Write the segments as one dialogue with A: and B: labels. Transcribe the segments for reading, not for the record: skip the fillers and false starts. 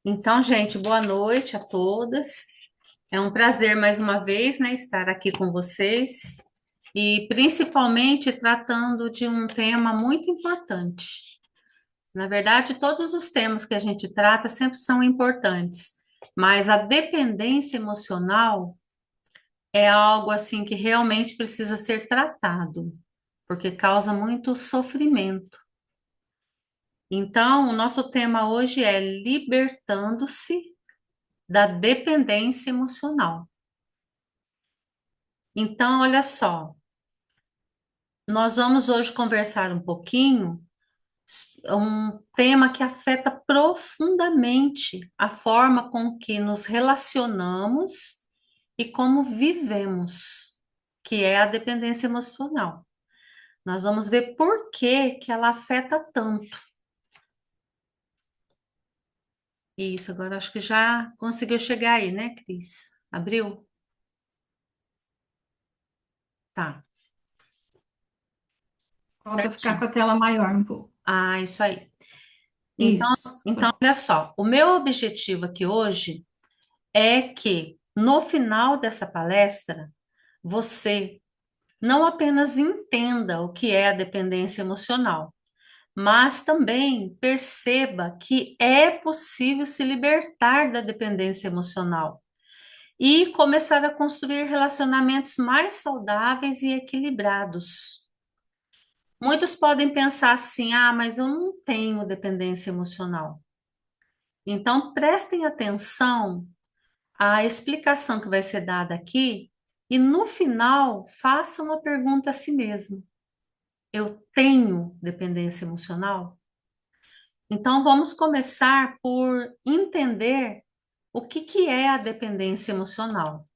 A: Então, gente, boa noite a todas. É um prazer mais uma vez, né, estar aqui com vocês e principalmente tratando de um tema muito importante. Na verdade, todos os temas que a gente trata sempre são importantes, mas a dependência emocional é algo assim que realmente precisa ser tratado, porque causa muito sofrimento. Então, o nosso tema hoje é libertando-se da dependência emocional. Então, olha só, nós vamos hoje conversar um pouquinho, um tema que afeta profundamente a forma com que nos relacionamos e como vivemos, que é a dependência emocional. Nós vamos ver por que ela afeta tanto. Isso, agora acho que já conseguiu chegar aí, né, Cris? Abriu? Tá,
B: Falta ficar com
A: certinho.
B: a tela maior um pouco.
A: Ah, isso aí. Então,
B: Isso,
A: então,
B: pronto.
A: olha só, o meu objetivo aqui hoje é que no final dessa palestra você não apenas entenda o que é a dependência emocional, mas também perceba que é possível se libertar da dependência emocional e começar a construir relacionamentos mais saudáveis e equilibrados. Muitos podem pensar assim: ah, mas eu não tenho dependência emocional. Então, prestem atenção à explicação que vai ser dada aqui e, no final, façam uma pergunta a si mesmo: eu tenho dependência emocional? Então, vamos começar por entender o que é a dependência emocional.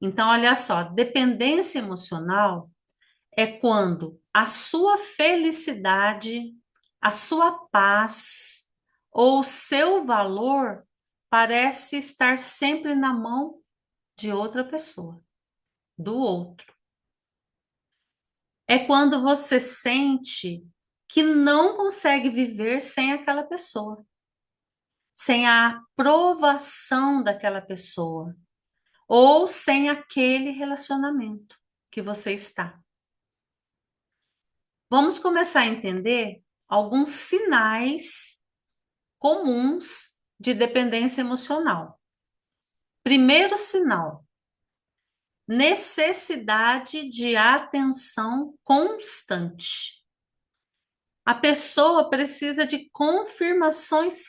A: Então, olha só, dependência emocional é quando a sua felicidade, a sua paz ou o seu valor parece estar sempre na mão de outra pessoa, do outro. É quando você sente que não consegue viver sem aquela pessoa, sem a aprovação daquela pessoa ou sem aquele relacionamento que você está. Vamos começar a entender alguns sinais comuns de dependência emocional. Primeiro sinal: necessidade de atenção constante. A pessoa precisa de confirmações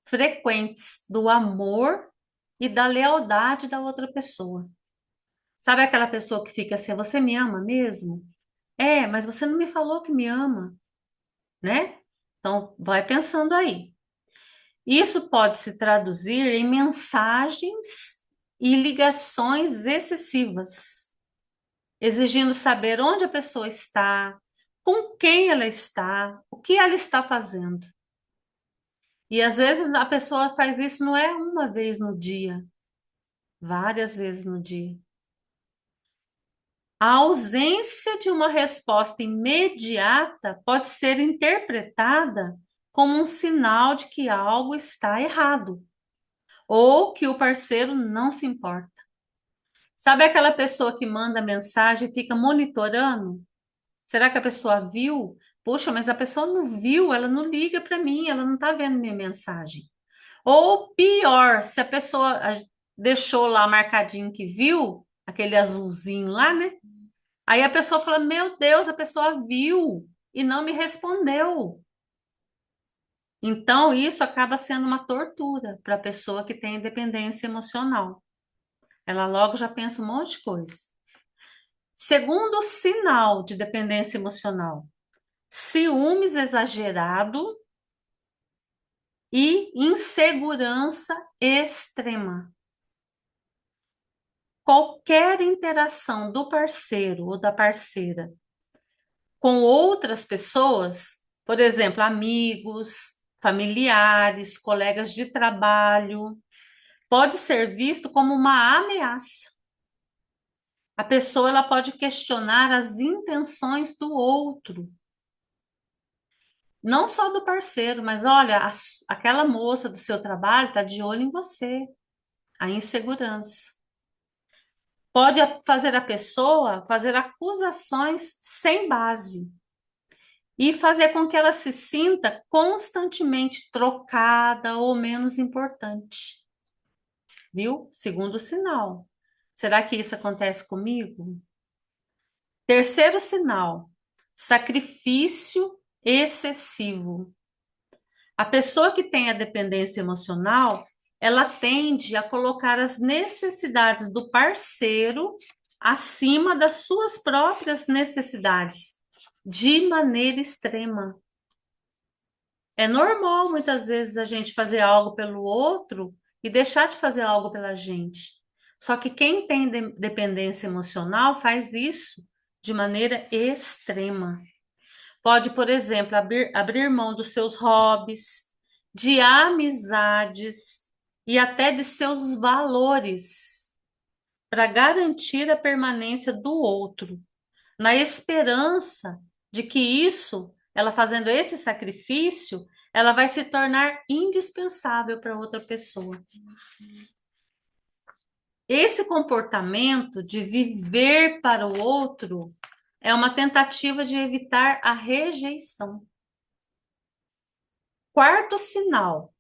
A: frequentes do amor e da lealdade da outra pessoa. Sabe aquela pessoa que fica assim: você me ama mesmo? É, mas você não me falou que me ama, né? Então, vai pensando aí. Isso pode se traduzir em mensagens e ligações excessivas, exigindo saber onde a pessoa está, com quem ela está, o que ela está fazendo. E às vezes a pessoa faz isso não é uma vez no dia, várias vezes no dia. A ausência de uma resposta imediata pode ser interpretada como um sinal de que algo está errado ou que o parceiro não se importa. Sabe aquela pessoa que manda mensagem e fica monitorando? Será que a pessoa viu? Poxa, mas a pessoa não viu, ela não liga para mim, ela não está vendo minha mensagem. Ou pior, se a pessoa deixou lá marcadinho que viu, aquele azulzinho lá, né? Aí a pessoa fala: Meu Deus, a pessoa viu e não me respondeu. Então, isso acaba sendo uma tortura para a pessoa que tem dependência emocional. Ela logo já pensa um monte de coisa. Segundo sinal de dependência emocional, ciúmes exagerado e insegurança extrema. Qualquer interação do parceiro ou da parceira com outras pessoas, por exemplo, amigos, familiares, colegas de trabalho, pode ser visto como uma ameaça. A pessoa ela pode questionar as intenções do outro. Não só do parceiro, mas olha, aquela moça do seu trabalho está de olho em você, a insegurança. Pode fazer a pessoa fazer acusações sem base e fazer com que ela se sinta constantemente trocada ou menos importante, viu? Segundo sinal. Será que isso acontece comigo? Terceiro sinal, sacrifício excessivo. A pessoa que tem a dependência emocional, ela tende a colocar as necessidades do parceiro acima das suas próprias necessidades, de maneira extrema. É normal, muitas vezes, a gente fazer algo pelo outro e deixar de fazer algo pela gente. Só que quem tem dependência emocional faz isso de maneira extrema. Pode, por exemplo, abrir mão dos seus hobbies, de amizades e até de seus valores para garantir a permanência do outro, na esperança de que isso, ela fazendo esse sacrifício, ela vai se tornar indispensável para outra pessoa. Esse comportamento de viver para o outro é uma tentativa de evitar a rejeição. Quarto sinal,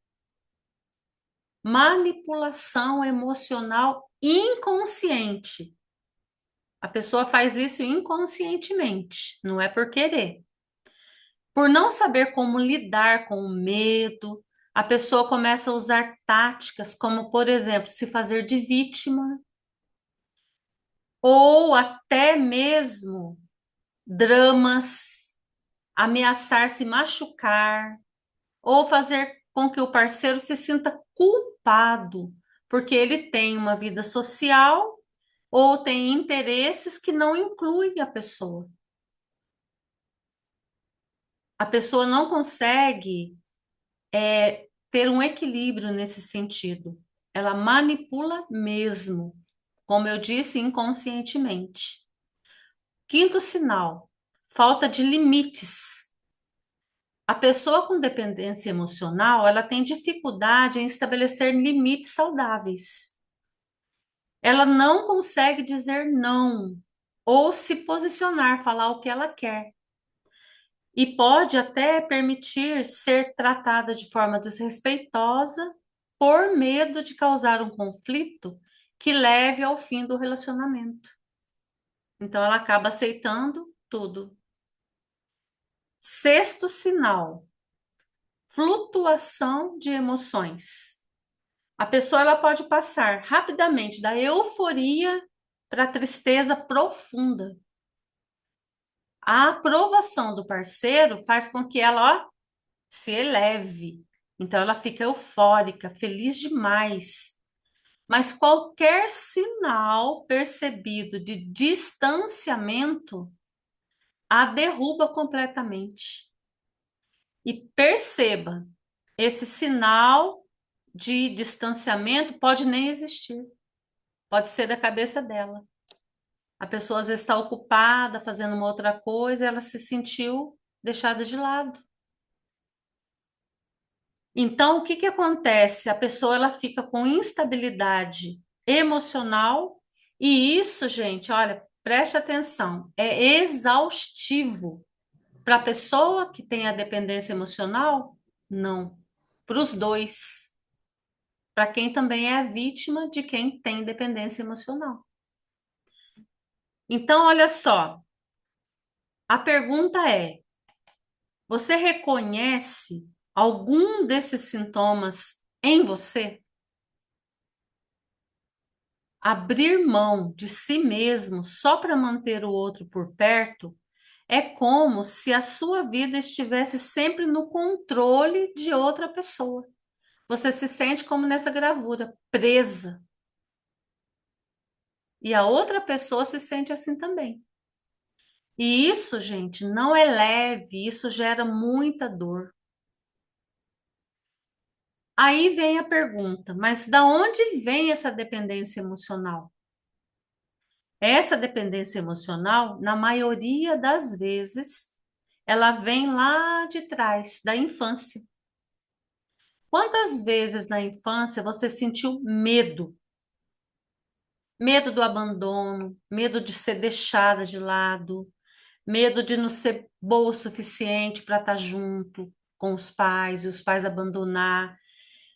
A: manipulação emocional inconsciente. A pessoa faz isso inconscientemente, não é por querer. Por não saber como lidar com o medo, a pessoa começa a usar táticas como, por exemplo, se fazer de vítima, ou até mesmo dramas, ameaçar se machucar, ou fazer com que o parceiro se sinta culpado, porque ele tem uma vida social ou tem interesses que não incluem a pessoa. A pessoa não consegue ter um equilíbrio nesse sentido. Ela manipula mesmo, como eu disse, inconscientemente. Quinto sinal, falta de limites. A pessoa com dependência emocional, ela tem dificuldade em estabelecer limites saudáveis. Ela não consegue dizer não ou se posicionar, falar o que ela quer. E pode até permitir ser tratada de forma desrespeitosa por medo de causar um conflito que leve ao fim do relacionamento. Então ela acaba aceitando tudo. Sexto sinal, flutuação de emoções. A pessoa ela pode passar rapidamente da euforia para a tristeza profunda. A aprovação do parceiro faz com que ela, ó, se eleve. Então ela fica eufórica, feliz demais. Mas qualquer sinal percebido de distanciamento a derruba completamente. E perceba, esse sinal de distanciamento pode nem existir. Pode ser da cabeça dela. A pessoa às vezes está ocupada, fazendo uma outra coisa, e ela se sentiu deixada de lado. Então, o que que acontece? A pessoa ela fica com instabilidade emocional e isso, gente, olha, preste atenção, é exaustivo para a pessoa que tem a dependência emocional? Não. Para os dois. Para quem também é a vítima de quem tem dependência emocional. Então, olha só, a pergunta é: você reconhece algum desses sintomas em você? Abrir mão de si mesmo só para manter o outro por perto é como se a sua vida estivesse sempre no controle de outra pessoa. Você se sente como nessa gravura, presa. E a outra pessoa se sente assim também. E isso, gente, não é leve, isso gera muita dor. Aí vem a pergunta, mas da onde vem essa dependência emocional? Essa dependência emocional, na maioria das vezes, ela vem lá de trás, da infância. Quantas vezes na infância você sentiu medo? Medo do abandono, medo de ser deixada de lado, medo de não ser boa o suficiente para estar junto com os pais e os pais abandonar,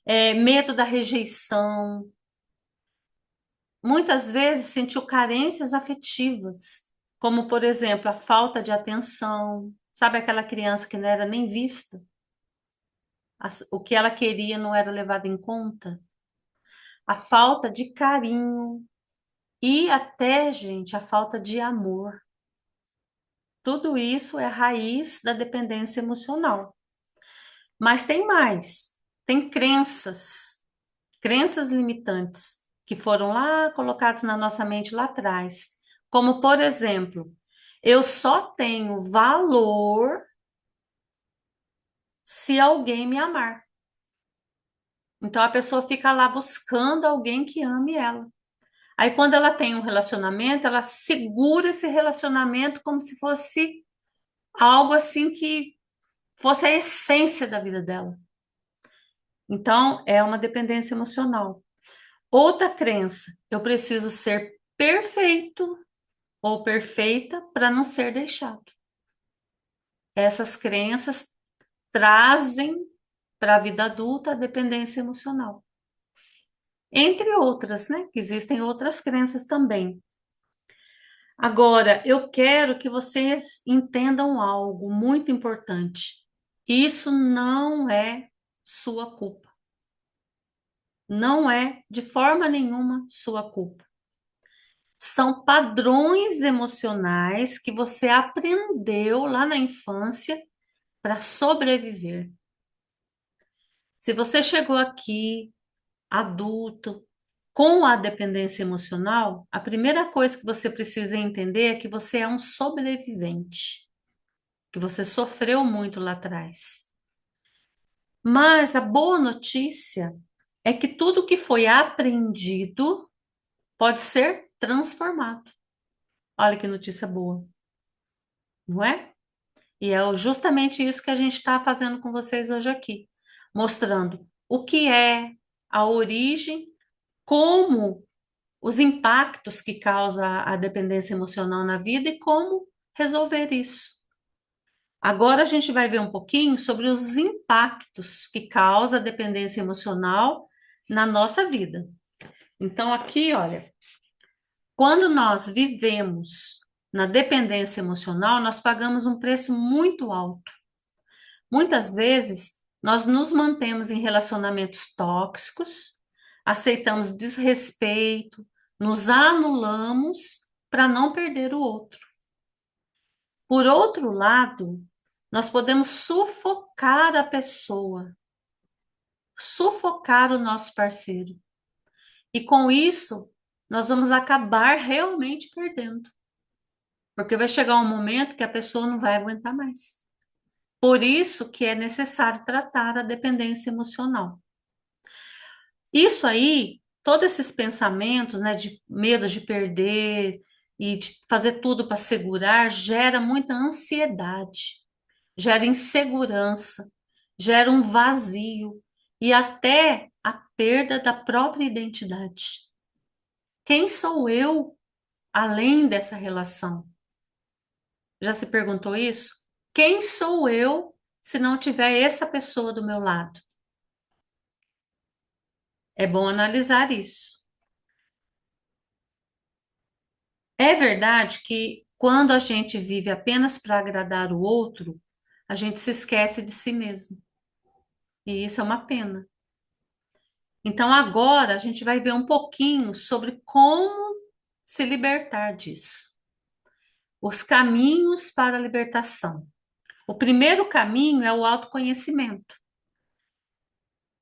A: medo da rejeição. Muitas vezes sentiu carências afetivas, como, por exemplo, a falta de atenção. Sabe aquela criança que não era nem vista? O que ela queria não era levado em conta? A falta de carinho e até, gente, a falta de amor. Tudo isso é a raiz da dependência emocional. Mas tem mais. Tem crenças limitantes que foram lá colocadas na nossa mente lá atrás. Como, por exemplo, eu só tenho valor se alguém me amar. Então a pessoa fica lá buscando alguém que ame ela. Aí quando ela tem um relacionamento, ela segura esse relacionamento como se fosse algo assim que fosse a essência da vida dela. Então é uma dependência emocional. Outra crença, eu preciso ser perfeito ou perfeita para não ser deixado. Essas crenças trazem para a vida adulta a dependência emocional. Entre outras, né? Que existem outras crenças também. Agora, eu quero que vocês entendam algo muito importante. Isso não é sua culpa. Não é de forma nenhuma sua culpa. São padrões emocionais que você aprendeu lá na infância para sobreviver. Se você chegou aqui adulto com a dependência emocional, a primeira coisa que você precisa entender é que você é um sobrevivente, que você sofreu muito lá atrás. Mas a boa notícia é que tudo que foi aprendido pode ser transformado. Olha que notícia boa, não é? E é justamente isso que a gente está fazendo com vocês hoje aqui, mostrando o que é a origem, como os impactos que causa a dependência emocional na vida e como resolver isso. Agora a gente vai ver um pouquinho sobre os impactos que causa a dependência emocional na nossa vida. Então, aqui, olha, quando nós vivemos na dependência emocional, nós pagamos um preço muito alto. Muitas vezes, nós nos mantemos em relacionamentos tóxicos, aceitamos desrespeito, nos anulamos para não perder o outro. Por outro lado, nós podemos sufocar a pessoa, sufocar o nosso parceiro. E com isso, nós vamos acabar realmente perdendo. Porque vai chegar um momento que a pessoa não vai aguentar mais. Por isso que é necessário tratar a dependência emocional. Isso aí, todos esses pensamentos, né, de medo de perder e de fazer tudo para segurar, gera muita ansiedade, gera insegurança, gera um vazio e até a perda da própria identidade. Quem sou eu além dessa relação? Já se perguntou isso? Quem sou eu se não tiver essa pessoa do meu lado? É bom analisar isso. É verdade que quando a gente vive apenas para agradar o outro, a gente se esquece de si mesmo. E isso é uma pena. Então, agora a gente vai ver um pouquinho sobre como se libertar disso. Os caminhos para a libertação. O primeiro caminho é o autoconhecimento.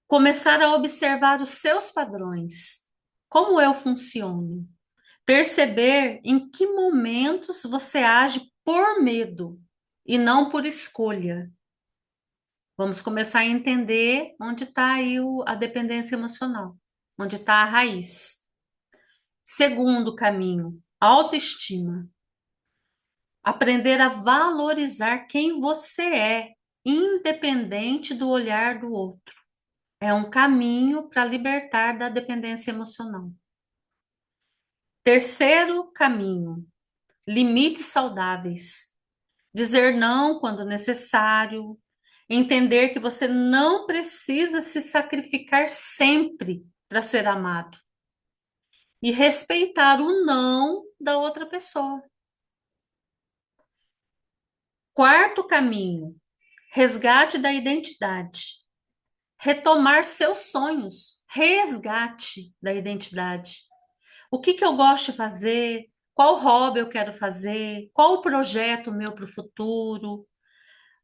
A: Começar a observar os seus padrões. Como eu funciono? Perceber em que momentos você age por medo e não por escolha. Vamos começar a entender onde está aí a dependência emocional, onde está a raiz. Segundo caminho, autoestima. Aprender a valorizar quem você é, independente do olhar do outro. É um caminho para libertar da dependência emocional. Terceiro caminho, limites saudáveis. Dizer não quando necessário, entender que você não precisa se sacrificar sempre para ser amado e respeitar o não da outra pessoa. Quarto caminho, resgate da identidade. Retomar seus sonhos, resgate da identidade. O que que eu gosto de fazer? Qual hobby eu quero fazer? Qual o projeto meu para o futuro?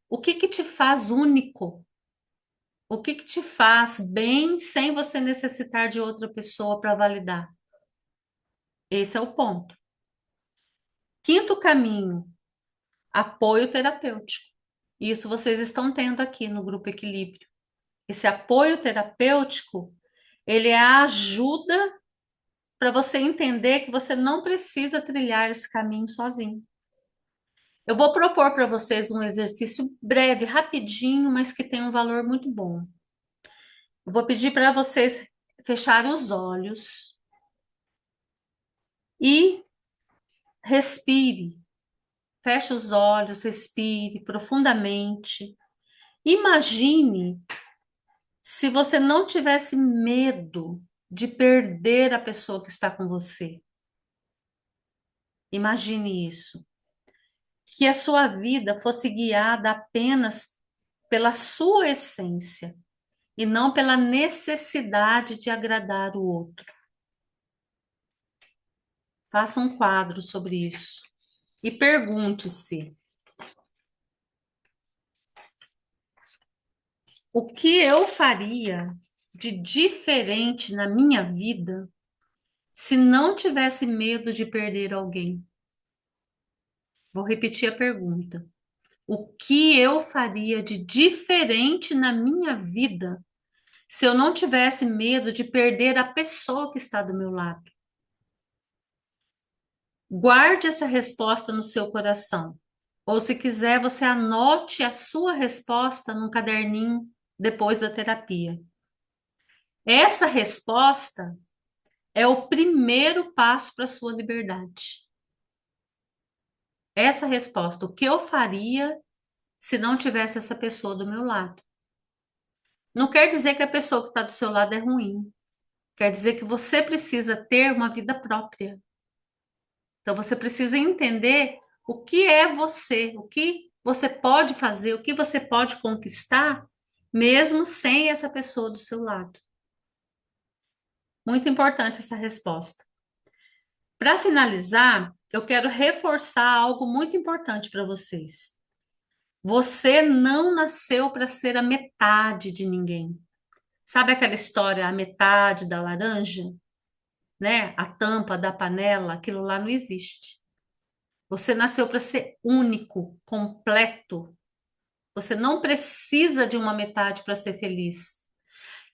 A: O que que te faz único? O que que te faz bem sem você necessitar de outra pessoa para validar? Esse é o ponto. Quinto caminho, apoio terapêutico. Isso vocês estão tendo aqui no Grupo Equilíbrio. Esse apoio terapêutico, ele é a ajuda para você entender que você não precisa trilhar esse caminho sozinho. Eu vou propor para vocês um exercício breve, rapidinho, mas que tem um valor muito bom. Eu vou pedir para vocês fecharem os olhos e respire. Feche os olhos, respire profundamente. Imagine se você não tivesse medo de perder a pessoa que está com você. Imagine isso. Que a sua vida fosse guiada apenas pela sua essência e não pela necessidade de agradar o outro. Faça um quadro sobre isso e pergunte-se: o que eu faria de diferente na minha vida se não tivesse medo de perder alguém? Vou repetir a pergunta. O que eu faria de diferente na minha vida se eu não tivesse medo de perder a pessoa que está do meu lado? Guarde essa resposta no seu coração. Ou, se quiser, você anote a sua resposta num caderninho depois da terapia. Essa resposta é o primeiro passo para a sua liberdade. Essa resposta, o que eu faria se não tivesse essa pessoa do meu lado? Não quer dizer que a pessoa que está do seu lado é ruim. Quer dizer que você precisa ter uma vida própria. Então você precisa entender o que é você, o que você pode fazer, o que você pode conquistar, mesmo sem essa pessoa do seu lado. Muito importante essa resposta. Para finalizar, eu quero reforçar algo muito importante para vocês. Você não nasceu para ser a metade de ninguém. Sabe aquela história, a metade da laranja, né? A tampa da panela, aquilo lá não existe. Você nasceu para ser único, completo. Você não precisa de uma metade para ser feliz.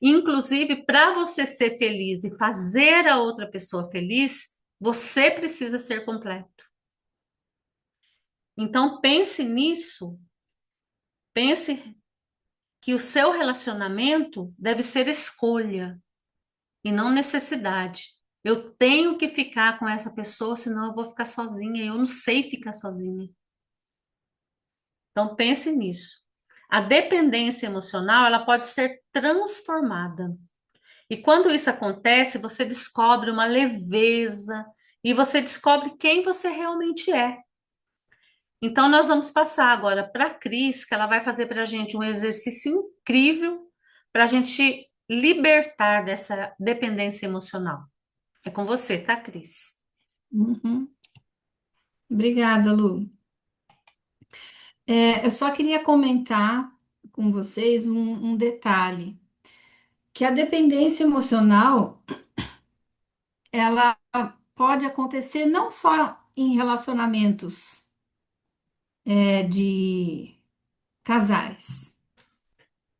A: Inclusive, para você ser feliz e fazer a outra pessoa feliz, você precisa ser completo. Então, pense nisso. Pense que o seu relacionamento deve ser escolha e não necessidade. Eu tenho que ficar com essa pessoa, senão eu vou ficar sozinha. Eu não sei ficar sozinha. Então pense nisso. A dependência emocional, ela pode ser transformada. E quando isso acontece, você descobre uma leveza e você descobre quem você realmente é. Então nós vamos passar agora para a Cris, que ela vai fazer para a gente um exercício incrível para a gente libertar dessa dependência emocional. É com você, tá, Cris?
B: Uhum. Obrigada, Lu. Eu só queria comentar com vocês um detalhe, que a dependência emocional, ela pode acontecer não só em relacionamentos, de casais,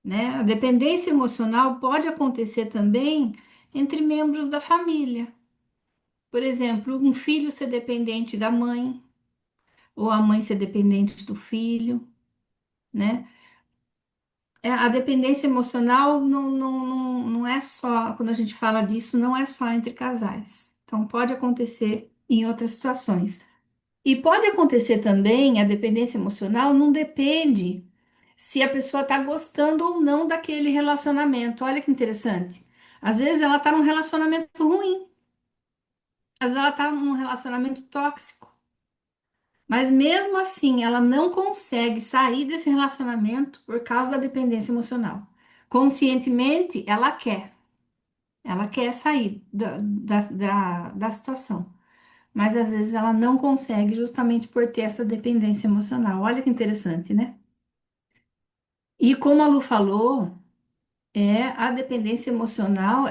B: né? A dependência emocional pode acontecer também entre membros da família. Por exemplo, um filho ser dependente da mãe, ou a mãe ser dependente do filho, né? A dependência emocional não é só, quando a gente fala disso, não é só entre casais. Então, pode acontecer em outras situações. E pode acontecer também, a dependência emocional não depende se a pessoa está gostando ou não daquele relacionamento. Olha que interessante. Às vezes ela está num relacionamento ruim, às vezes ela está num relacionamento tóxico. Mas mesmo assim, ela não consegue sair desse relacionamento por causa da dependência emocional. Conscientemente, ela quer sair da situação. Mas às vezes ela não consegue justamente por ter essa dependência emocional. Olha que interessante, né? E como a Lu falou, a dependência emocional,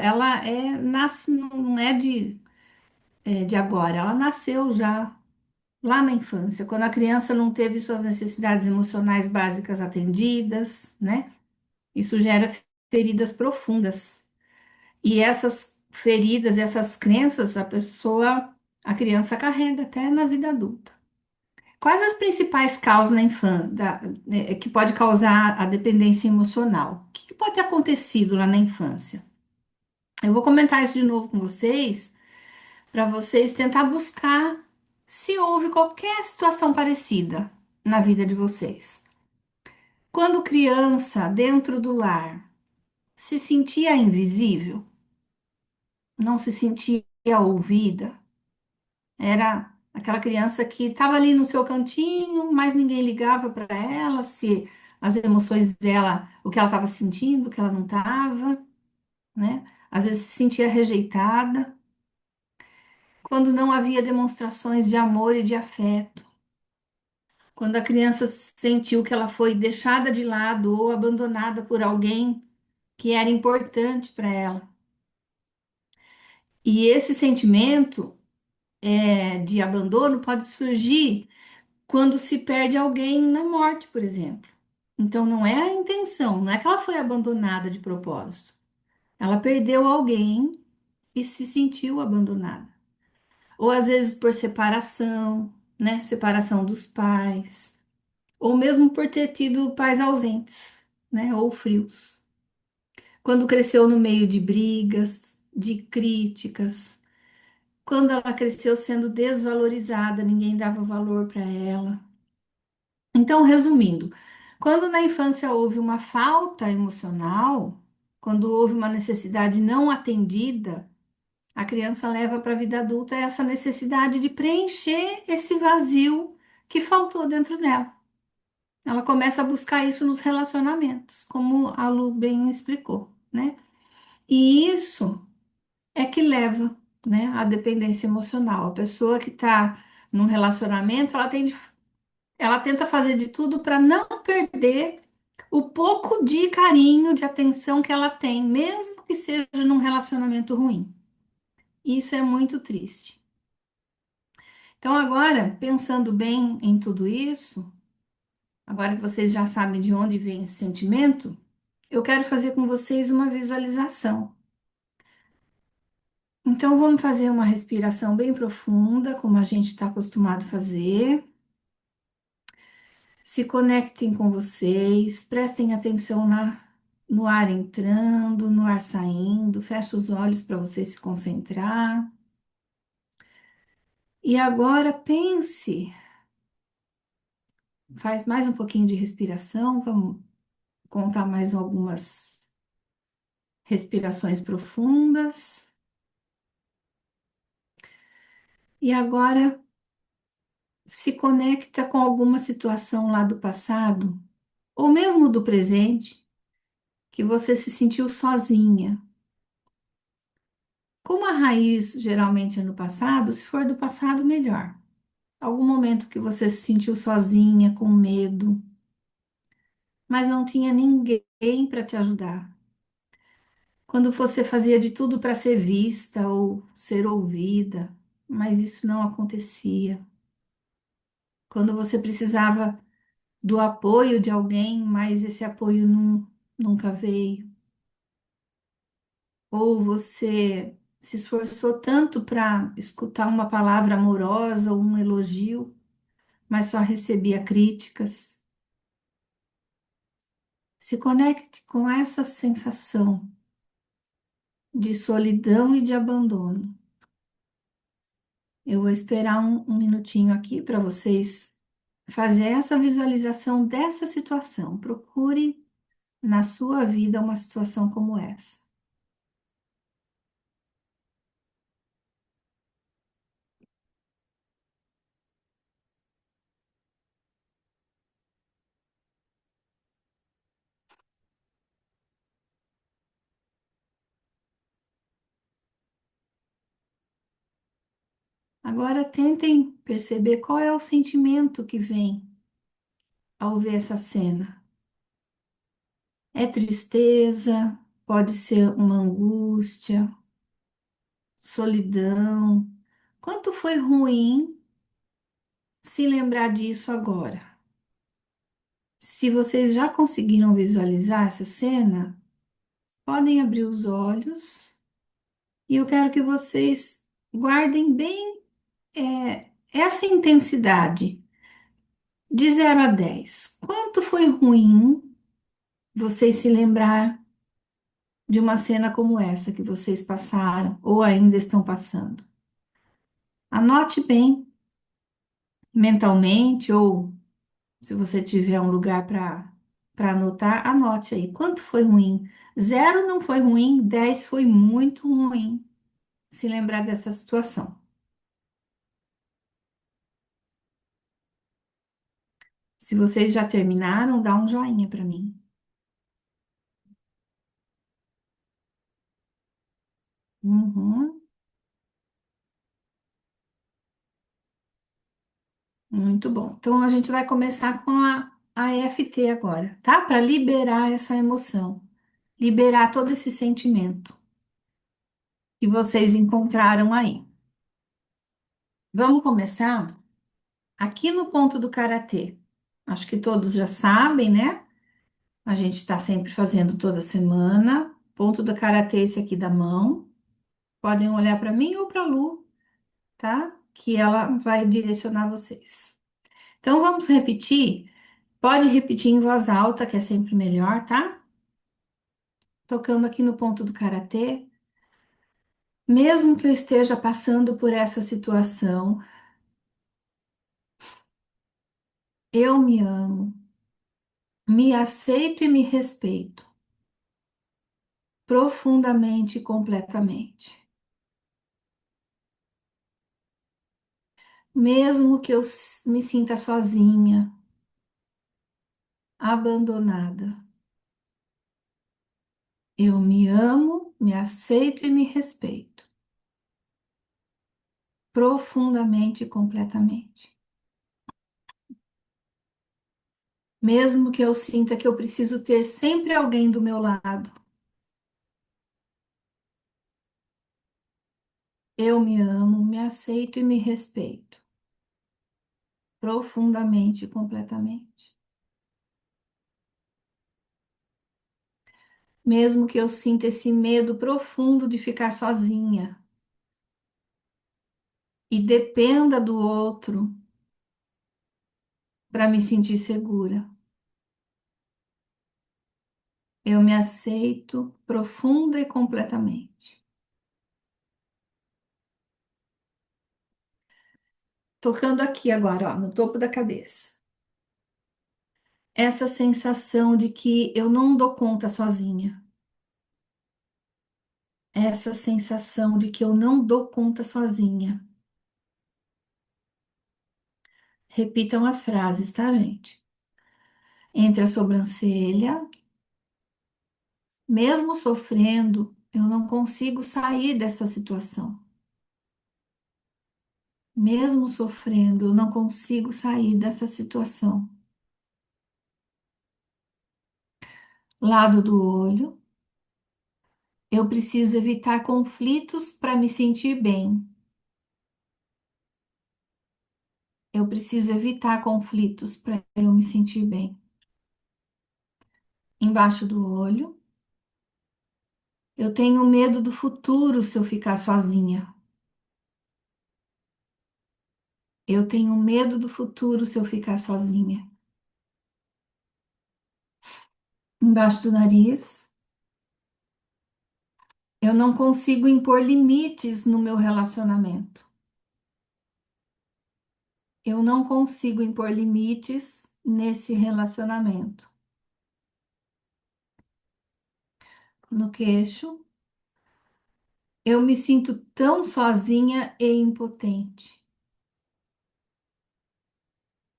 B: nasce, não é de agora, ela nasceu já lá na infância, quando a criança não teve suas necessidades emocionais básicas atendidas, né? Isso gera feridas profundas. E essas feridas, essas crenças, a criança carrega até na vida adulta. Quais as principais causas na infância, que pode causar a dependência emocional? O que pode ter acontecido lá na infância? Eu vou comentar isso de novo com vocês, para vocês tentar buscar se houve qualquer situação parecida na vida de vocês. Quando criança, dentro do lar, se sentia invisível, não se sentia ouvida, era aquela criança que estava ali no seu cantinho, mas ninguém ligava para ela se as emoções dela, o que ela estava sentindo, o que ela não estava, né? Às vezes se sentia rejeitada, quando não havia demonstrações de amor e de afeto, quando a criança sentiu que ela foi deixada de lado ou abandonada por alguém que era importante para ela. E esse sentimento de abandono pode surgir quando se perde alguém na morte, por exemplo. Então, não é a intenção, não é que ela foi abandonada de propósito. Ela perdeu alguém e se sentiu abandonada. Ou às vezes por separação, né? Separação dos pais, ou mesmo por ter tido pais ausentes, né? Ou frios. Quando cresceu no meio de brigas, de críticas, quando ela cresceu sendo desvalorizada, ninguém dava valor para ela. Então, resumindo, quando na infância houve uma falta emocional, quando houve uma necessidade não atendida, a criança leva para a vida adulta essa necessidade de preencher esse vazio que faltou dentro dela. Ela começa a buscar isso nos relacionamentos, como a Lu bem explicou, né? E isso é que leva, né, à dependência emocional. A pessoa que está num relacionamento, ela tenta fazer de tudo para não perder o pouco de carinho, de atenção que ela tem, mesmo que seja num relacionamento ruim. Isso é muito triste. Então, agora, pensando bem em tudo isso, agora que vocês já sabem de onde vem esse sentimento, eu quero fazer com vocês uma visualização. Então, vamos fazer uma respiração bem profunda, como a gente está acostumado a fazer. Se conectem com vocês, prestem atenção no ar entrando, no ar saindo, fecha os olhos para você se concentrar. E agora pense, faz mais um pouquinho de respiração, vamos contar mais algumas respirações profundas. E agora se conecta com alguma situação lá do passado, ou mesmo do presente, que você se sentiu sozinha. Como a raiz geralmente é no passado, se for do passado, melhor. Algum momento que você se sentiu sozinha, com medo, mas não tinha ninguém para te ajudar. Quando você fazia de tudo para ser vista ou ser ouvida, mas isso não acontecia. Quando você precisava do apoio de alguém, mas esse apoio nunca veio. Ou você se esforçou tanto para escutar uma palavra amorosa ou um elogio, mas só recebia críticas. Se conecte com essa sensação de solidão e de abandono. Eu vou esperar um minutinho aqui para vocês fazer essa visualização dessa situação. Procure na sua vida uma situação como essa. Agora tentem perceber qual é o sentimento que vem ao ver essa cena. É tristeza, pode ser uma angústia, solidão. Quanto foi ruim se lembrar disso agora? Se vocês já conseguiram visualizar essa cena, podem abrir os olhos e eu quero que vocês guardem bem essa intensidade de 0 a 10. Quanto foi ruim vocês se lembrar de uma cena como essa que vocês passaram ou ainda estão passando? Anote bem mentalmente ou se você tiver um lugar para anotar, anote aí. Quanto foi ruim? 0 não foi ruim, 10 foi muito ruim. Se lembrar dessa situação. Se vocês já terminaram, dá um joinha para mim. Uhum, muito bom. Então a gente vai começar com a EFT agora, tá? Para liberar essa emoção, liberar todo esse sentimento que vocês encontraram aí. Vamos começar aqui no ponto do karatê. Acho que todos já sabem, né? A gente está sempre fazendo toda semana. Ponto do karatê, esse aqui da mão. Podem olhar para mim ou para a Lu, tá? Que ela vai direcionar vocês. Então vamos repetir. Pode repetir em voz alta, que é sempre melhor, tá? Tocando aqui no ponto do karatê. Mesmo que eu esteja passando por essa situação, eu me amo, me aceito e me respeito profundamente e completamente. Mesmo que eu me sinta sozinha, abandonada, eu me amo, me aceito e me respeito profundamente e completamente. Mesmo que eu sinta que eu preciso ter sempre alguém do meu lado, eu me amo, me aceito e me respeito profundamente e completamente. Mesmo que eu sinta esse medo profundo de ficar sozinha e dependa do outro para me sentir segura, eu me aceito profunda e completamente. Tocando aqui agora, ó, no topo da cabeça. Essa sensação de que eu não dou conta sozinha. Essa sensação de que eu não dou conta sozinha. Repitam as frases, tá, gente? Entre a sobrancelha, mesmo sofrendo, eu não consigo sair dessa situação. Mesmo sofrendo, eu não consigo sair dessa situação. Lado do olho, eu preciso evitar conflitos para me sentir bem. Eu preciso evitar conflitos para eu me sentir bem. Embaixo do olho, eu tenho medo do futuro se eu ficar sozinha. Eu tenho medo do futuro se eu ficar sozinha. Embaixo do nariz. Eu não consigo impor limites no meu relacionamento. Eu não consigo impor limites nesse relacionamento. No queixo. Eu me sinto tão sozinha e impotente.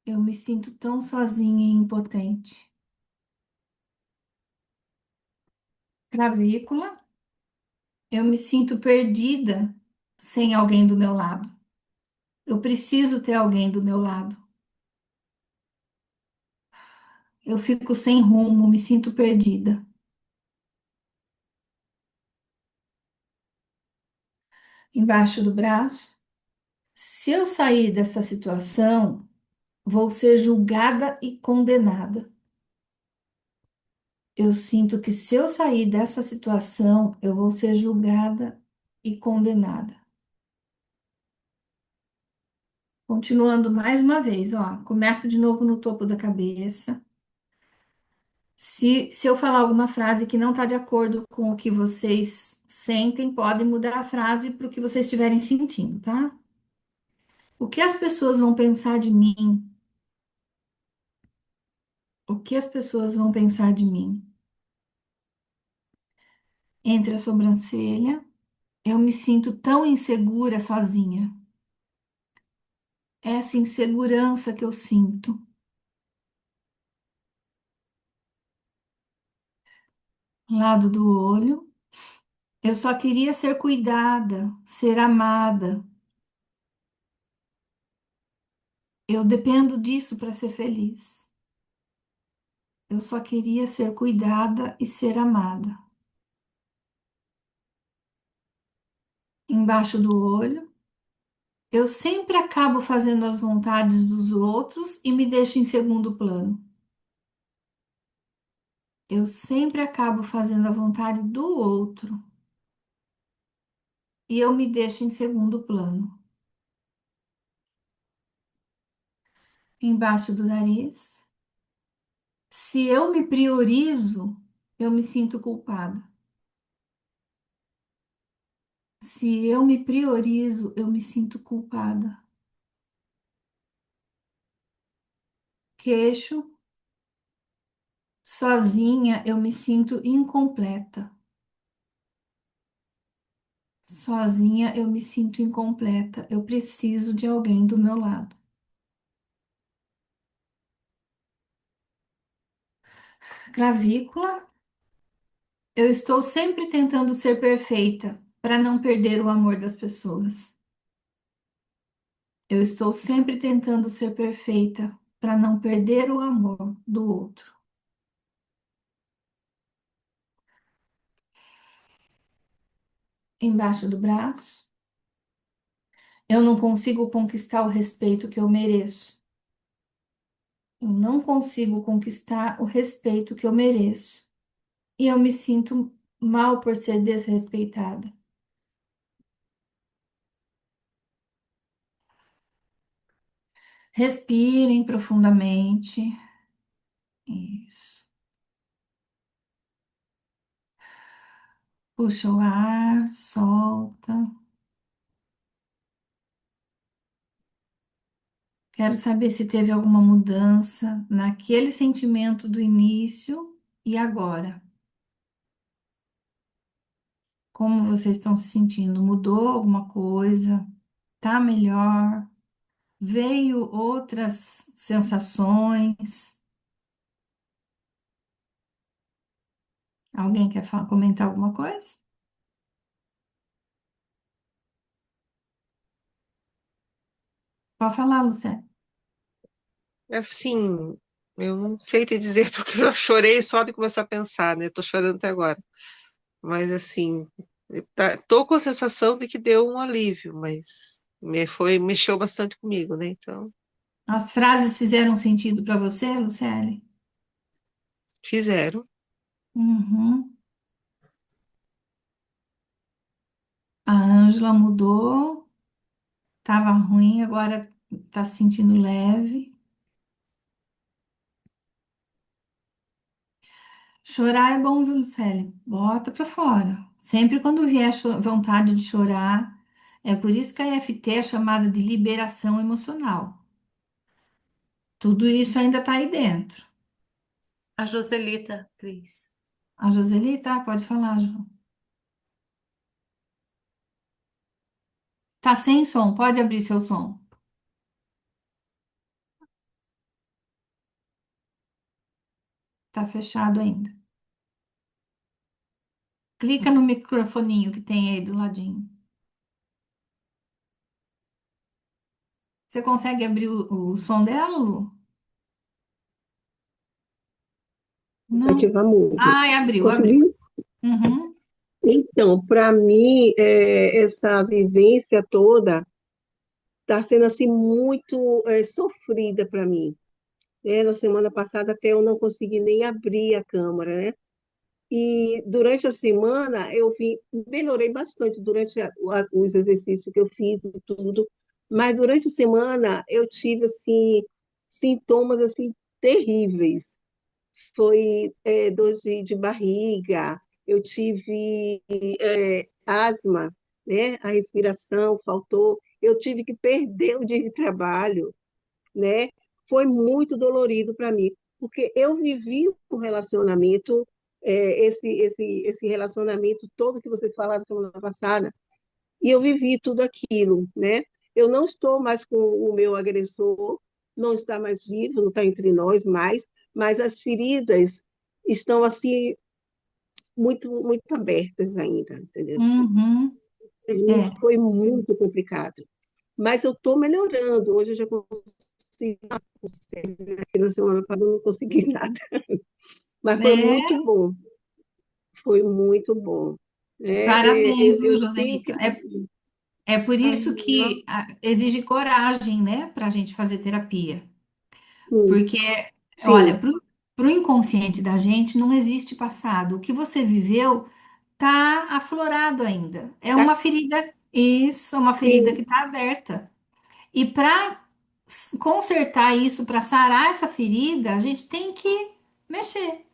B: Eu me sinto tão sozinha e impotente. Clavícula. Eu me sinto perdida sem alguém do meu lado. Eu preciso ter alguém do meu lado. Eu fico sem rumo, me sinto perdida. Embaixo do braço. Se eu sair dessa situação, vou ser julgada e condenada. Eu sinto que se eu sair dessa situação, eu vou ser julgada e condenada. Continuando mais uma vez, ó, começa de novo no topo da cabeça. Se eu falar alguma frase que não está de acordo com o que vocês sentem, pode mudar a frase para o que vocês estiverem sentindo, tá? O que as pessoas vão pensar de mim? O que as pessoas vão pensar de mim? Entre a sobrancelha, eu me sinto tão insegura sozinha. Essa insegurança que eu sinto. Lado do olho, eu só queria ser cuidada, ser amada. Eu dependo disso para ser feliz. Eu só queria ser cuidada e ser amada. Embaixo do olho, eu sempre acabo fazendo as vontades dos outros e me deixo em segundo plano. Eu sempre acabo fazendo a vontade do outro e eu me deixo em segundo plano. Embaixo do nariz, se eu me priorizo, eu me sinto culpada. Se eu me priorizo, eu me sinto culpada. Queixo, sozinha eu me sinto incompleta. Sozinha eu me sinto incompleta. Eu preciso de alguém do meu lado. Clavícula, eu estou sempre tentando ser perfeita para não perder o amor das pessoas. Eu estou sempre tentando ser perfeita para não perder o amor do outro. Embaixo do braço, eu não consigo conquistar o respeito que eu mereço. Eu não consigo conquistar o respeito que eu mereço. E eu me sinto mal por ser desrespeitada. Respirem profundamente. Isso. Puxa o ar, solta. Quero saber se teve alguma mudança naquele sentimento do início e agora. Como vocês estão se sentindo? Mudou alguma coisa? Tá melhor? Veio outras sensações? Alguém quer comentar alguma coisa? Pode falar, Luciane.
C: Assim, eu não sei te dizer porque eu já chorei só de começar a pensar, né? Tô chorando até agora. Mas assim, tô com a sensação de que deu um alívio, mas mexeu bastante comigo, né? Então,
B: As frases fizeram sentido para você, Luciane?
C: fizeram.
B: Uhum. A Ângela mudou, estava ruim, agora Tá se sentindo leve. Chorar é bom, viu, Lucélia? Bota pra fora. Sempre quando vier vontade de chorar, é por isso que a EFT é chamada de liberação emocional. Tudo isso ainda tá aí dentro.
A: A Joselita, Cris.
B: A Joseli, tá? Pode falar, João. Tá sem som, pode abrir seu som. Tá fechado ainda. Clica no microfoninho que tem aí do ladinho. Você consegue abrir o som dela, Lu? Não.
D: Ativar mudo.
B: Ai, abriu, abriu.
D: Conseguiu?
B: Uhum.
D: Então, para mim, essa vivência toda está sendo assim muito sofrida para mim. Na semana passada até eu não consegui nem abrir a câmera, né? E durante a semana melhorei bastante durante os exercícios que eu fiz e tudo, mas durante a semana eu tive assim sintomas assim terríveis. Foi dor de barriga, eu tive asma, né? A respiração faltou, eu tive que perder o dia de trabalho, né? Foi muito dolorido para mim, porque eu vivi um relacionamento, esse relacionamento todo que vocês falaram semana passada, e eu vivi tudo aquilo, né? Eu não estou mais com o meu agressor, não está mais vivo, não está entre nós mais, mas as feridas estão assim muito abertas ainda, entendeu?
B: Uhum.
D: Para mim
B: É,
D: foi muito complicado, mas eu estou melhorando. Hoje eu já consigo, na semana passada eu não consegui nada, mas
B: é.
D: foi muito bom.
B: Parabéns, viu,
D: Eu
B: Joselita?
D: sempre.
B: É por isso
D: Aham,
B: que exige coragem, né, para a gente fazer terapia.
D: sim,
B: Porque, olha,
D: sim,
B: para o inconsciente da gente não existe passado. O que você viveu tá aflorado ainda. É
D: tá,
B: uma ferida, isso, é uma ferida
D: sim,
B: que está aberta. E para consertar isso, para sarar essa ferida, a gente tem que mexer.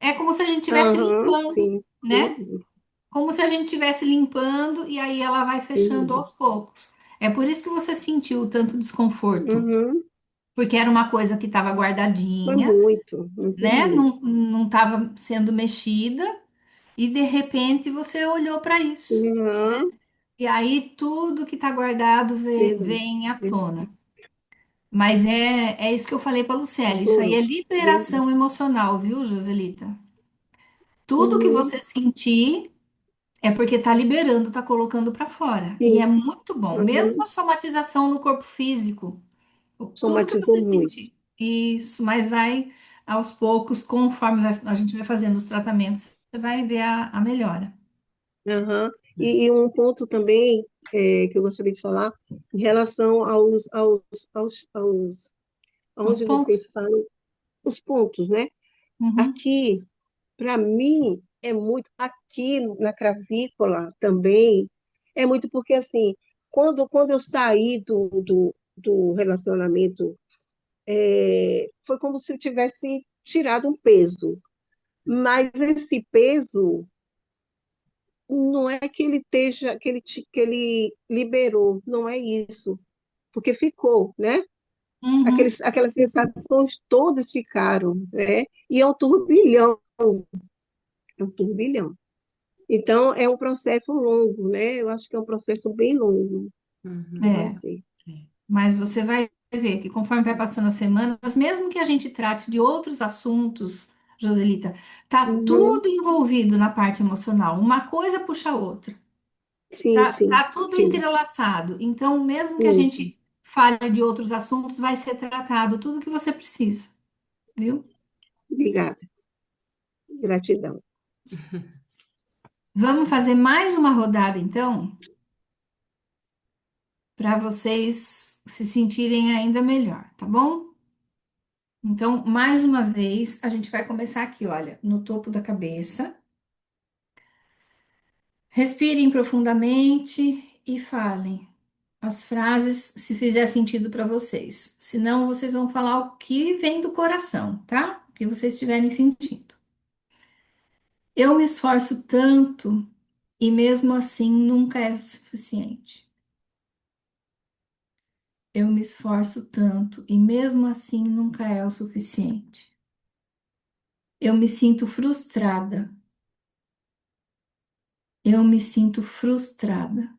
B: É como se a gente estivesse
D: aham,
B: limpando,
D: sim,
B: né?
D: entendi,
B: Como se a gente estivesse limpando e aí ela vai fechando
D: entendi.
B: aos poucos. É por isso que você sentiu tanto desconforto,
D: Uhum,
B: porque era uma coisa que estava
D: foi
B: guardadinha,
D: muito,
B: né?
D: entendi.
B: Não estava sendo mexida e de repente você olhou para isso.
D: Aham,
B: E aí tudo que está guardado
D: verdade,
B: vem à tona.
D: verdade.
B: Mas é isso que eu falei para Lucélia. Isso aí
D: Aflorou,
B: é
D: verdade.
B: liberação emocional, viu, Joselita? Tudo que
D: Uhum,
B: você sentir é porque tá liberando, tá colocando para fora. E é
D: sim,
B: muito bom. Mesmo
D: uhum,
B: a somatização no corpo físico, tudo que
D: somatizou
B: você
D: muito.
B: sentir. Isso, mas vai aos poucos, conforme a gente vai fazendo os tratamentos, você vai ver a melhora.
D: Aham. E um ponto também que eu gostaria de falar, em relação
B: Os
D: aonde vocês
B: pontos.
D: falam, os pontos, né?
B: Uhum,
D: Aqui, para mim, é muito, aqui na clavícula também, é muito porque, assim, quando eu saí do relacionamento, foi como se eu tivesse tirado um peso. Mas esse peso não é que ele esteja, que ele liberou, não é isso, porque ficou, né?
B: uhum,
D: Aquelas sensações todas ficaram, né? E é um turbilhão, é um turbilhão. Então, é um processo longo, né? Eu acho que é um processo bem longo que
A: Uhum.
D: vai
B: é.
D: ser.
B: Mas você vai ver que conforme vai passando as semanas, mesmo que a gente trate de outros assuntos, Joselita, tá
D: Uhum.
B: tudo envolvido na parte emocional. Uma coisa puxa a outra.
D: Sim,
B: Tá
D: sim,
B: tudo
D: sim,
B: entrelaçado. Então, mesmo que a
D: sim.
B: gente fale de outros assuntos, vai ser tratado tudo que você precisa, viu?
D: Obrigada. Gratidão.
B: Vamos fazer mais uma rodada, então, para vocês se sentirem ainda melhor, tá bom? Então, mais uma vez, a gente vai começar aqui, olha, no topo da cabeça. Respirem profundamente e falem. as frases se fizer sentido para vocês. Senão, vocês vão falar o que vem do coração, tá? O que vocês estiverem sentindo. Eu me esforço tanto e mesmo assim nunca é o suficiente. Eu me esforço tanto e mesmo assim nunca é o suficiente. Eu me sinto frustrada. Eu me sinto frustrada.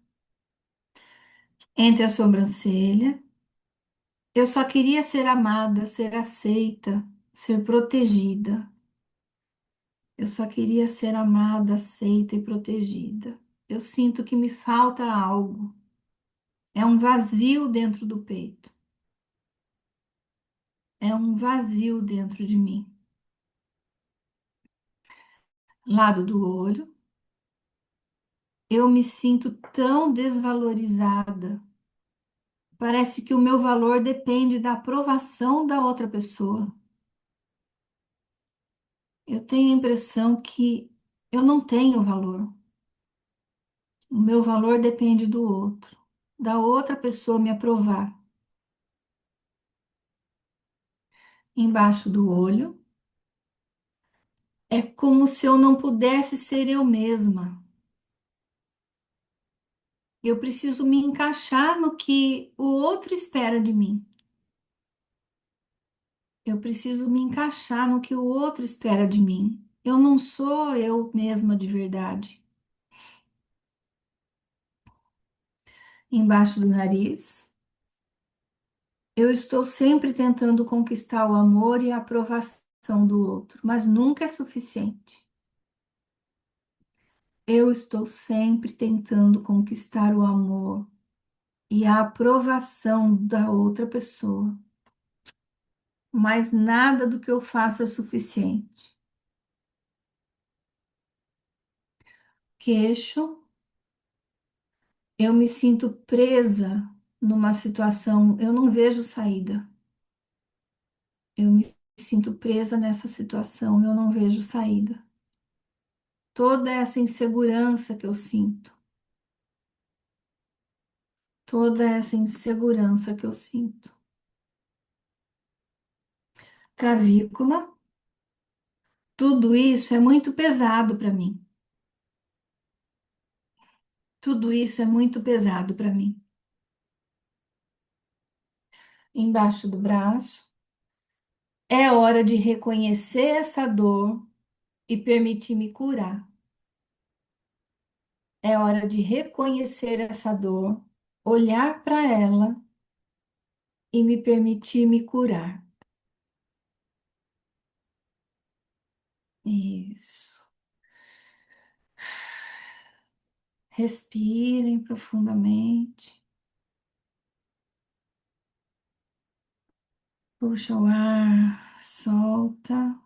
B: Entre a sobrancelha, eu só queria ser amada, ser aceita, ser protegida. Eu só queria ser amada, aceita e protegida. Eu sinto que me falta algo. É um vazio dentro do peito. É um vazio dentro de mim. Lado do olho, eu me sinto tão desvalorizada. Parece que o meu valor depende da aprovação da outra pessoa. Eu tenho a impressão que eu não tenho valor. O meu valor depende do outro, da outra pessoa me aprovar. Embaixo do olho, é como se eu não pudesse ser eu mesma. Eu preciso me encaixar no que o outro espera de mim. Eu preciso me encaixar no que o outro espera de mim. Eu não sou eu mesma de verdade. Embaixo do nariz, eu estou sempre tentando conquistar o amor e a aprovação do outro, mas nunca é suficiente. Eu estou sempre tentando conquistar o amor e a aprovação da outra pessoa, mas nada do que eu faço é suficiente. Queixo, eu me sinto presa numa situação, eu não vejo saída. Eu me sinto presa nessa situação, eu não vejo saída. Toda essa insegurança que eu sinto, toda essa insegurança que eu sinto. Clavícula, tudo isso é muito pesado para mim. Tudo isso é muito pesado para mim. Embaixo do braço, é hora de reconhecer essa dor e permitir me curar. É hora de reconhecer essa dor, olhar para ela e me permitir me curar. Isso. Respirem profundamente. Puxa o ar, solta.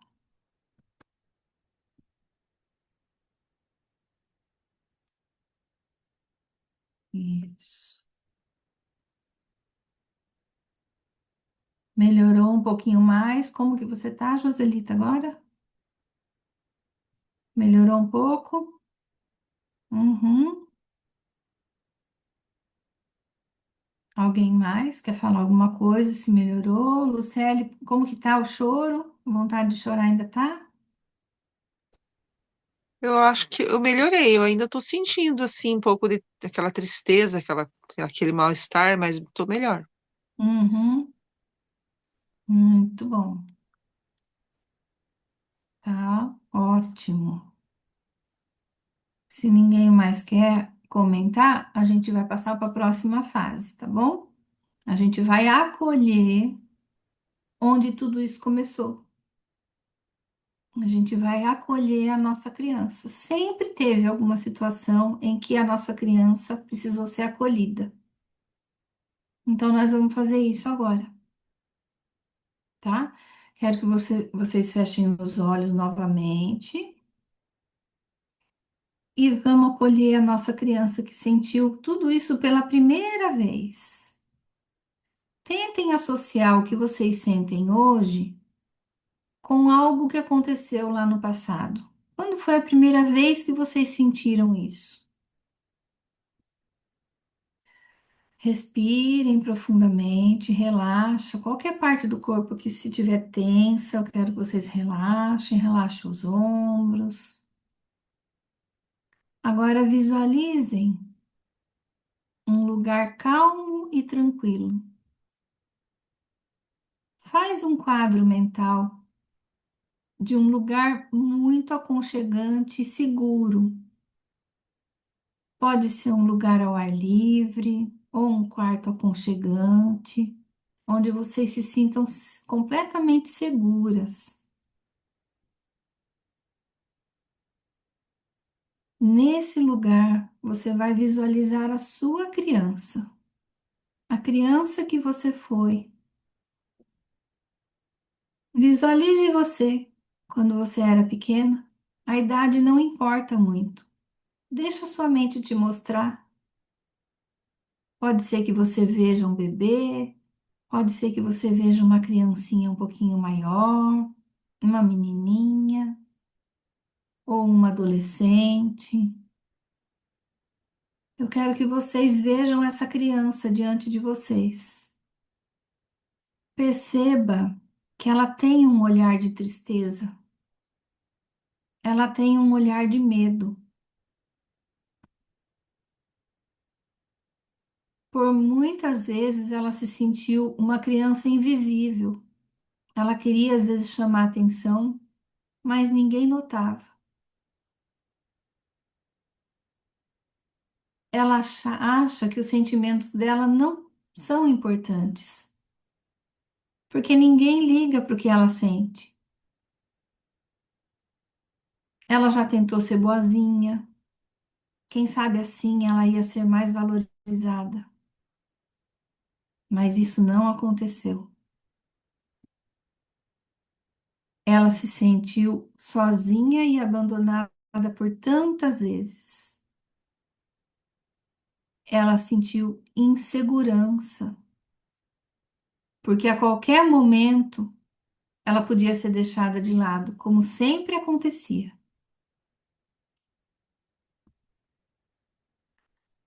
B: Isso. Melhorou um pouquinho mais? Como que você tá, Joselita, agora? Melhorou um pouco? Uhum. Alguém mais quer falar alguma coisa? Se melhorou? Lucele, como que tá o choro? Vontade de chorar ainda tá?
C: Eu acho que eu melhorei, eu ainda tô sentindo assim um pouco daquela tristeza, aquele mal-estar, mas tô melhor.
B: Uhum. Muito bom. Tá ótimo. Se ninguém mais quer comentar, a gente vai passar para a próxima fase, tá bom? A gente vai acolher onde tudo isso começou. A gente vai acolher a nossa criança. Sempre teve alguma situação em que a nossa criança precisou ser acolhida. Então, nós vamos fazer isso agora, tá? Quero que vocês fechem os olhos novamente e vamos acolher a nossa criança que sentiu tudo isso pela primeira vez. Tentem associar o que vocês sentem hoje com algo que aconteceu lá no passado. Quando foi a primeira vez que vocês sentiram isso? Respirem profundamente, relaxa qualquer parte do corpo que se tiver tensa, eu quero que vocês relaxem, relaxem os ombros. Agora visualizem um lugar calmo e tranquilo. Faz um quadro mental de um lugar muito aconchegante e seguro. Pode ser um lugar ao ar livre ou um quarto aconchegante, onde vocês se sintam completamente seguras. Nesse lugar, você vai visualizar a sua criança, a criança que você foi. Visualize você quando você era pequena. A idade não importa muito. Deixa sua mente te mostrar. Pode ser que você veja um bebê, pode ser que você veja uma criancinha um pouquinho maior, uma menininha ou uma adolescente. Eu quero que vocês vejam essa criança diante de vocês. Perceba que ela tem um olhar de tristeza, ela tem um olhar de medo. Por muitas vezes ela se sentiu uma criança invisível. Ela queria às vezes chamar atenção, mas ninguém notava. Ela acha que os sentimentos dela não são importantes, porque ninguém liga para o que ela sente. Ela já tentou ser boazinha, quem sabe assim ela ia ser mais valorizada, mas isso não aconteceu. Ela se sentiu sozinha e abandonada por tantas vezes. Ela sentiu insegurança, porque a qualquer momento ela podia ser deixada de lado, como sempre acontecia.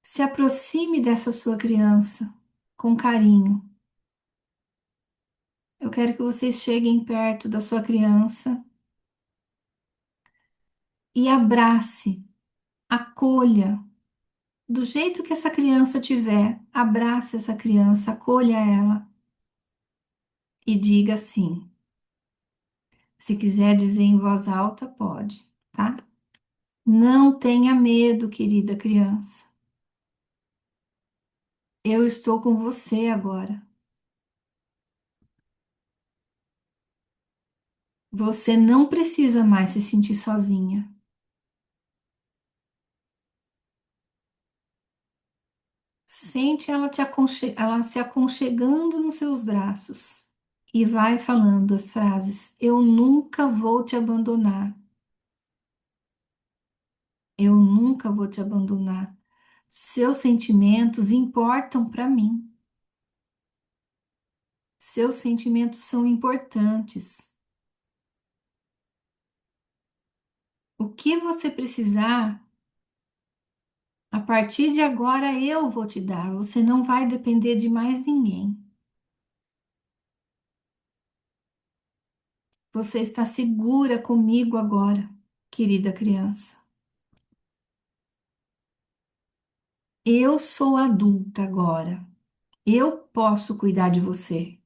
B: Se aproxime dessa sua criança com carinho. Eu quero que vocês cheguem perto da sua criança e abrace, acolha, do jeito que essa criança tiver, abrace essa criança, acolha ela e diga assim. Se quiser dizer em voz alta, pode, tá? Não tenha medo, querida criança. Eu estou com você agora. Você não precisa mais se sentir sozinha. Sente ela se aconchegando nos seus braços e vai falando as frases: Eu nunca vou te abandonar. Eu nunca vou te abandonar. Seus sentimentos importam para mim. Seus sentimentos são importantes. O que você precisar, a partir de agora eu vou te dar. Você não vai depender de mais ninguém. Você está segura comigo agora, querida criança. Eu sou adulta agora. Eu posso cuidar de você.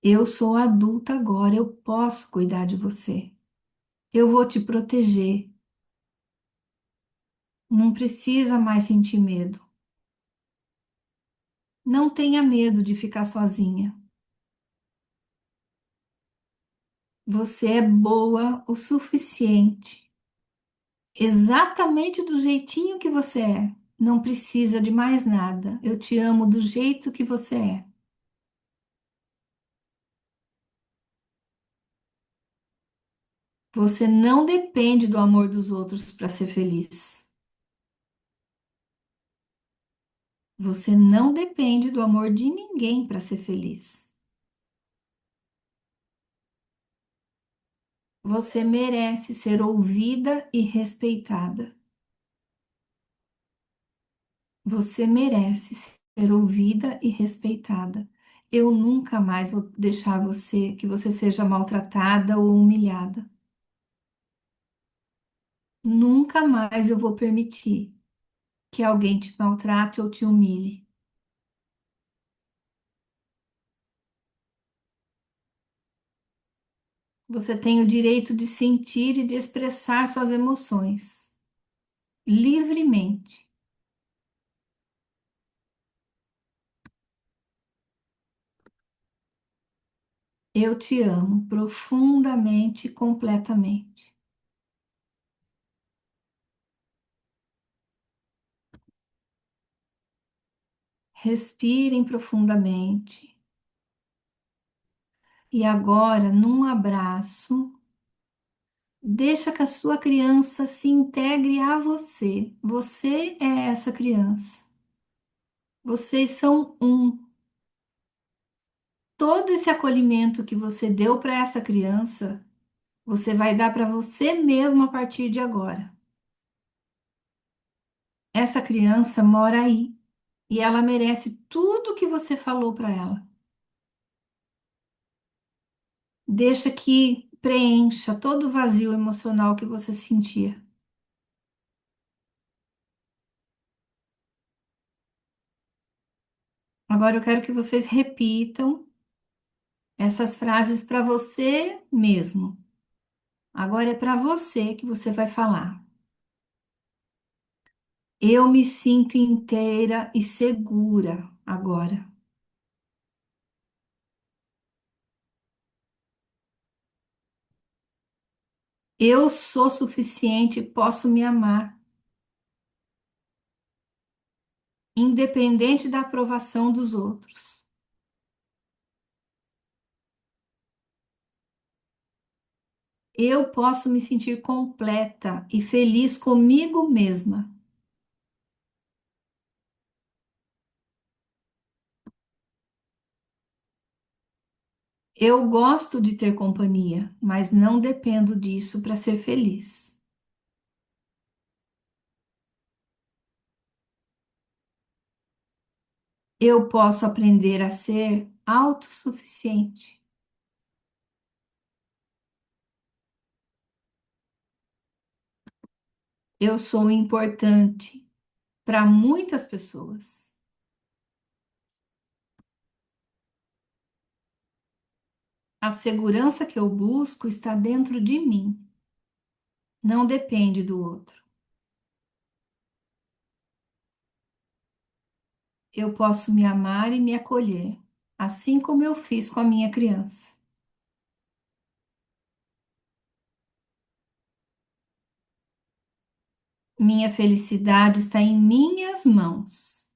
B: Eu sou adulta agora. Eu posso cuidar de você. Eu vou te proteger. Não precisa mais sentir medo. Não tenha medo de ficar sozinha. Você é boa o suficiente, exatamente do jeitinho que você é. Não precisa de mais nada. Eu te amo do jeito que você é. Você não depende do amor dos outros para ser feliz. Você não depende do amor de ninguém para ser feliz. Você merece ser ouvida e respeitada. Você merece ser ouvida e respeitada. Eu nunca mais vou deixar que você seja maltratada ou humilhada. Nunca mais eu vou permitir que alguém te maltrate ou te humilhe. Você tem o direito de sentir e de expressar suas emoções livremente. Eu te amo profundamente e completamente. Respirem profundamente. E agora, num abraço, deixa que a sua criança se integre a você. Você é essa criança. Vocês são um. Todo esse acolhimento que você deu para essa criança, você vai dar para você mesmo a partir de agora. Essa criança mora aí e ela merece tudo que você falou para ela. Deixa que preencha todo o vazio emocional que você sentia. Agora eu quero que vocês repitam essas frases para você mesmo. Agora é para você que você vai falar. Eu me sinto inteira e segura agora. Eu sou suficiente e posso me amar, independente da aprovação dos outros. Eu posso me sentir completa e feliz comigo mesma. Eu gosto de ter companhia, mas não dependo disso para ser feliz. Eu posso aprender a ser autossuficiente. Eu sou importante para muitas pessoas. A segurança que eu busco está dentro de mim, não depende do outro. Eu posso me amar e me acolher, assim como eu fiz com a minha criança. Minha felicidade está em minhas mãos,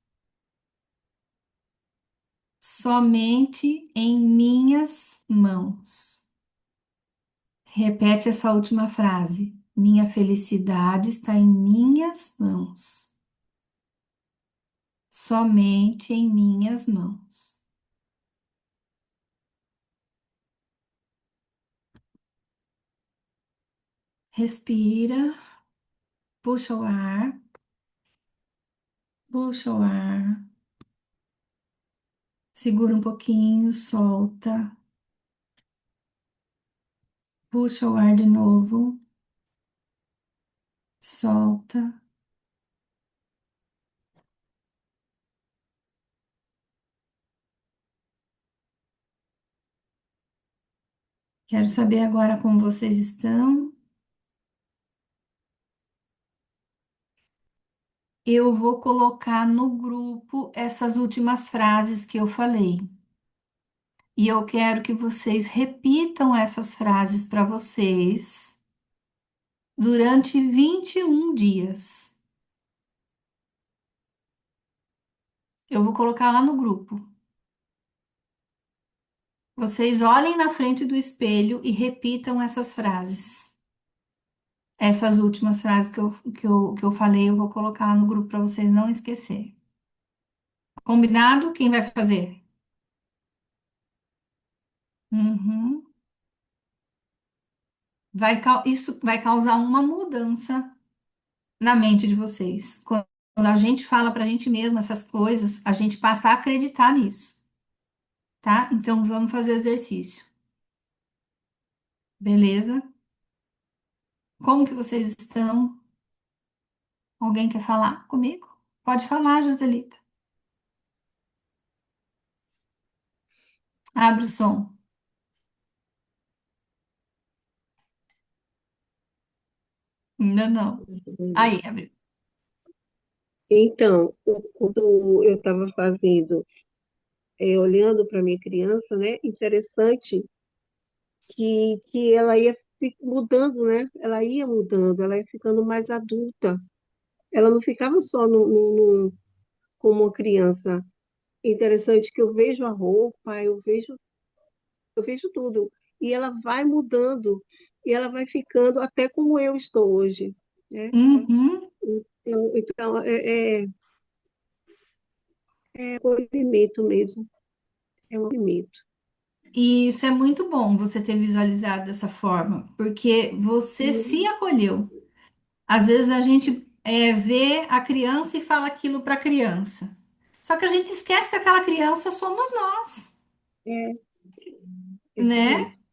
B: somente em minhas mãos. Repete essa última frase. Minha felicidade está em minhas mãos, somente em minhas mãos. Respira, puxa o ar, puxa o ar, segura um pouquinho, solta, puxa o ar de novo, solta. Quero saber agora como vocês estão. Eu vou colocar no grupo essas últimas frases que eu falei. E eu quero que vocês repitam essas frases para vocês durante 21 dias. Eu vou colocar lá no grupo. Vocês olhem na frente do espelho e repitam essas frases. Essas últimas frases que eu falei, eu vou colocar lá no grupo para vocês não esquecerem. Combinado? Quem vai fazer? Uhum. Isso vai causar uma mudança na mente de vocês. Quando a gente fala para a gente mesmo essas coisas, a gente passa a acreditar nisso, tá? Então vamos fazer o exercício, beleza? Como que vocês estão? Alguém quer falar comigo? Pode falar, Joselita. Abre o som. Ainda não. Aí, abriu.
D: Então, quando eu estava fazendo, olhando para minha criança, né? Interessante que ela ia mudando, né? Ela ia mudando, ela ia ficando mais adulta. Ela não ficava só como uma criança. Interessante que eu vejo a roupa, eu vejo tudo. E ela vai mudando, e ela vai ficando até como eu estou hoje, né?
B: Uhum.
D: Então é acolhimento mesmo, é um acolhimento.
B: E isso é muito bom você ter visualizado dessa forma, porque você se acolheu. Às vezes a gente vê a criança e fala aquilo para a criança. Só que a gente esquece que aquela criança somos nós,
D: É, isso
B: né?
D: mesmo.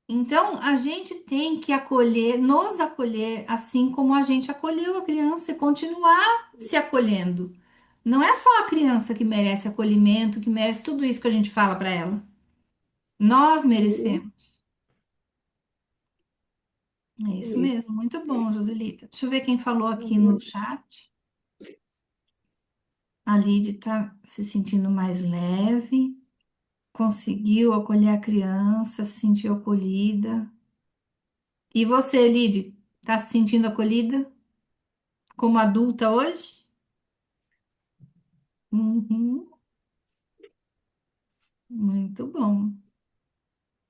B: Então a gente tem que acolher, nos acolher assim como a gente acolheu a criança e continuar se acolhendo. Não é só a criança que merece acolhimento, que merece tudo isso que a gente fala para ela. Nós
D: Uhum,
B: merecemos. É isso
D: isso.
B: mesmo, muito bom, Joselita. Deixa eu ver quem falou aqui no
D: Uhum.
B: chat. A Lid está se sentindo mais leve, conseguiu acolher a criança, se sentiu acolhida. E você, Lid, está se sentindo acolhida como adulta hoje? Uhum, muito bom.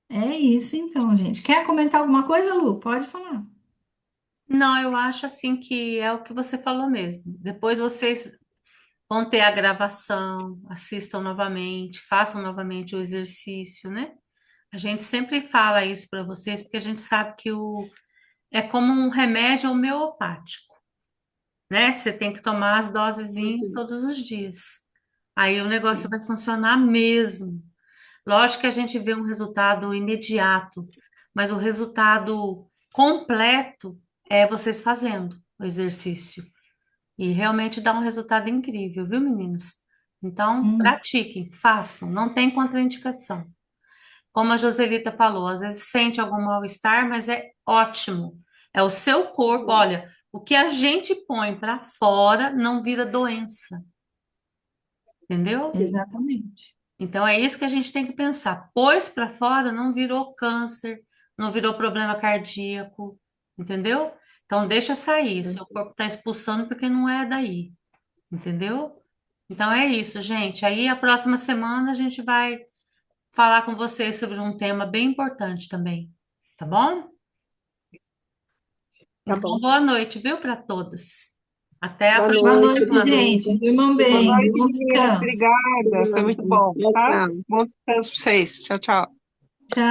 B: É isso então, gente. Quer comentar alguma coisa, Lu? Pode falar.
A: Não, eu acho assim que é o que você falou mesmo. Depois vocês vão ter a gravação, assistam novamente, façam novamente o exercício, né? A gente sempre fala isso para vocês porque a gente sabe que é como um remédio homeopático, né? Você tem que tomar as dosezinhas
D: Uhum.
A: todos os dias. Aí o negócio vai funcionar mesmo. Lógico que a gente vê um resultado imediato, mas o resultado completo é vocês fazendo o exercício. E realmente dá um resultado incrível, viu, meninas? Então,
B: Hum,
A: pratiquem, façam, não tem contraindicação. Como a Joselita falou, às vezes sente algum mal-estar, mas é ótimo. É o seu corpo, olha, o que a gente põe para fora não vira doença, entendeu?
D: Sim.
B: exatamente.
A: Então é isso que a gente tem que pensar. Pôs para fora, não virou câncer, não virou problema cardíaco, entendeu? Então deixa sair, seu corpo está expulsando porque não é daí, entendeu? Então é isso, gente. Aí a próxima semana a gente vai falar com vocês sobre um tema bem importante também, tá bom?
D: Tá
A: Então
D: bom.
A: boa noite, viu, para todas. Até a
D: Boa
B: Boa
A: próxima
D: noite,
B: noite,
A: semana.
B: gente.
D: obrigada.
B: Durmam
C: Boa
B: bem.
C: noite,
B: Bom
C: meninas.
B: descanso.
C: Obrigada. Foi muito
D: Obrigada.
C: bom,
D: Tchau,
C: tá?
D: tchau.
C: Bom descanso pra vocês. Tchau, tchau.
B: Tchau.